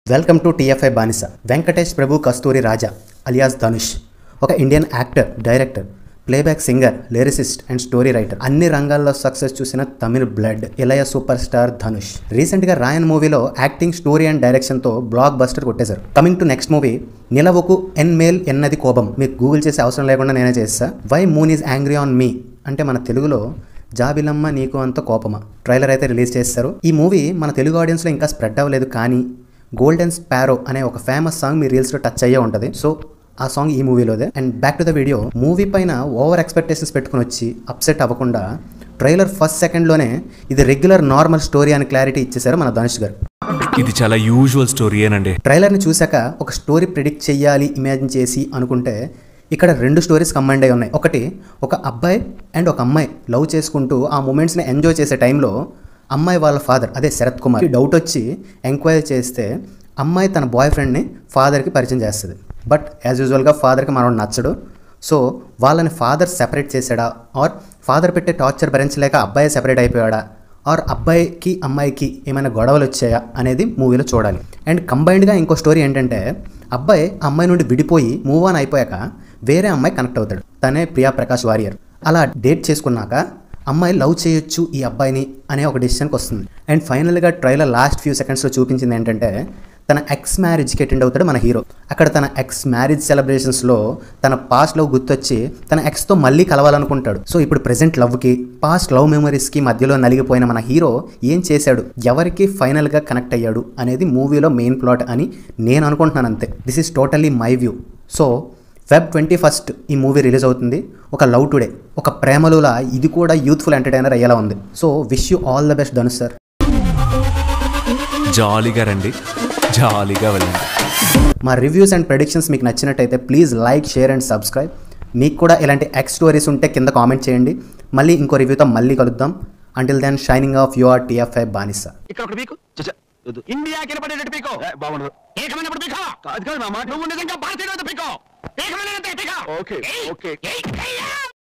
Welcome to TFI బానిస. Venkatesh Prabhu Kasturi Raja alias Dhanush ఒక Indian actor, director, playback singer, lyricist and story writer. అన్ని రంగాల్లో success చూసిన Tamil blood Ilaya super star Dhanush రీసెంట్గా రాయన్ మూవీలో యాక్టింగ్, స్టోరీ అండ్ డైరెక్షన్తో బ్లాక్ బస్టర్ కొట్టేశారు. Coming to next movie Nilavuku Enmel Ennadi Kobam. మీకు గూగుల్ చేసే అవసరం లేకుండా నేనే చేస్తా. Why moon is angry on me అంటే మన తెలుగులో జాబిలమ్మ నీకు అంత కోపమా. ట్రైలర్ అయితే రిలీజ్ చేస్తారు. ఈ మూవీ మన తెలుగు ఆడియన్స్లో ఇంకా స్ప్రెడ్ అవ్వలేదు, కానీ గోల్డెన్ స్పారో అనే ఒక ఫేమస్ సాంగ్ మీ రీల్స్లో టచ్ అయ్యే ఉంటుంది. సో ఆ సాంగ్ ఈ మూవీలోదే. And back to the video, movie పైన ఓవర్ ఎక్స్పెక్టేషన్స్ పెట్టుకుని వచ్చి అప్సెట్ అవ్వకుండా ట్రైలర్ ఫస్ట్ సెకండ్లోనే ఇది రెగ్యులర్ నార్మల్ స్టోరీ అని క్లారిటీ ఇచ్చేసారు మన ధనుష్ గారు. ఇది చాలా యూజువల్ స్టోరీ ఏనండి. ట్రైలర్ని చూశాక ఒక స్టోరీ ప్రిడిక్ట్ చేయాలి ఇమాజిన్ చేసి అనుకుంటే ఇక్కడ రెండు స్టోరీస్ కంబైండ్ అయి ఉన్నాయి. ఒకటి, ఒక అబ్బాయి అండ్ ఒక అమ్మాయి లవ్ చేసుకుంటూ ఆ మూమెంట్స్ని ఎంజాయ్ చేసే టైంలో అమ్మాయి వాళ్ళ ఫాదర్, అదే శరత్ కుమార్, డౌట్ వచ్చి ఎంక్వైరీ చేస్తే అమ్మాయి తన బాయ్ ఫ్రెండ్ని ఫాదర్కి పరిచయం చేస్తుంది. బట్ యాజ్ యూజువల్గా ఫాదర్కి మనోడు నచ్చడు. సో వాళ్ళని ఫాదర్ సెపరేట్ చేశాడా, ఆర్ ఫాదర్ పెట్టే టార్చర్ భరించలేక అబ్బాయి సెపరేట్ అయిపోయాడా, ఆర్ అబ్బాయికి అమ్మాయికి ఏమైనా గొడవలు వచ్చాయా అనేది మూవీలో చూడాలి. అండ్ కంబైన్డ్గా ఇంకో స్టోరీ ఏంటంటే, అబ్బాయి అమ్మాయి నుండి విడిపోయి మూవ్ ఆన్ అయిపోయాక వేరే అమ్మాయి కనెక్ట్ అవుతాడు. తనే ప్రియా ప్రకాష్ వారియర్. అలా డేట్ చేసుకున్నాక అమ్మాయి లవ్ చేయొచ్చు ఈ అబ్బాయిని అనే ఒక డెసిషన్కి వస్తుంది. అండ్ ఫైనల్గా ట్రైలర్ లాస్ట్ ఫ్యూ సెకండ్స్లో చూపించింది ఏంటంటే, తన ఎక్స్ మ్యారేజ్కి అటెండ్ అవుతాడు మన హీరో. అక్కడ తన ఎక్స్ మ్యారేజ్ సెలబ్రేషన్స్లో తన పాస్ట్ లవ్ గుర్తొచ్చి తన ఎక్స్తో మళ్ళీ కలవాలనుకుంటాడు. సో ఇప్పుడు ప్రెజెంట్ లవ్కి, పాస్ట్ లవ్ మెమరీస్కి మధ్యలో నలిగిపోయిన మన హీరో ఏం చేశాడు, ఎవరికి ఫైనల్గా కనెక్ట్ అయ్యాడు అనేది మూవీలో మెయిన్ ప్లాట్ అని నేను అనుకుంటున్నాను అంతే. This is totally my view. So Feb 21 ఈ మూవీ రిలీజ్ అవుతుంది. ఒక లవ్ టుడే, ఒక ప్రేమలులా ఇది కూడా యూత్ఫుల్ ఎంటర్టైనర్ అయ్యేలా ఉంది. So wish you all the best Dhanush sir. జాలీగా రండి, జాలీగా వెళ్ళండి. మా రివ్యూస్ అండ్ ప్రెడిక్షన్స్ మీకు నచ్చినట్టయితే please like, share and subscribe. మీకు కూడా ఇలాంటి ఎక్స్ స్టోరీస్ ఉంటే కింద కామెంట్ చేయండి. మళ్ళీ ఇంకో రివ్యూతో మళ్ళీ కలుద్దాం. Until then shining of your TFI బానిస. ఇండియాకి పీకో బాగుండదు. ఏకమైనప్పుడు పీకో కాదు కాదు మామ, నువ్వు నిజంగా భారతీయుడు పీకో. ఏకమైన పీకో. Okay okay.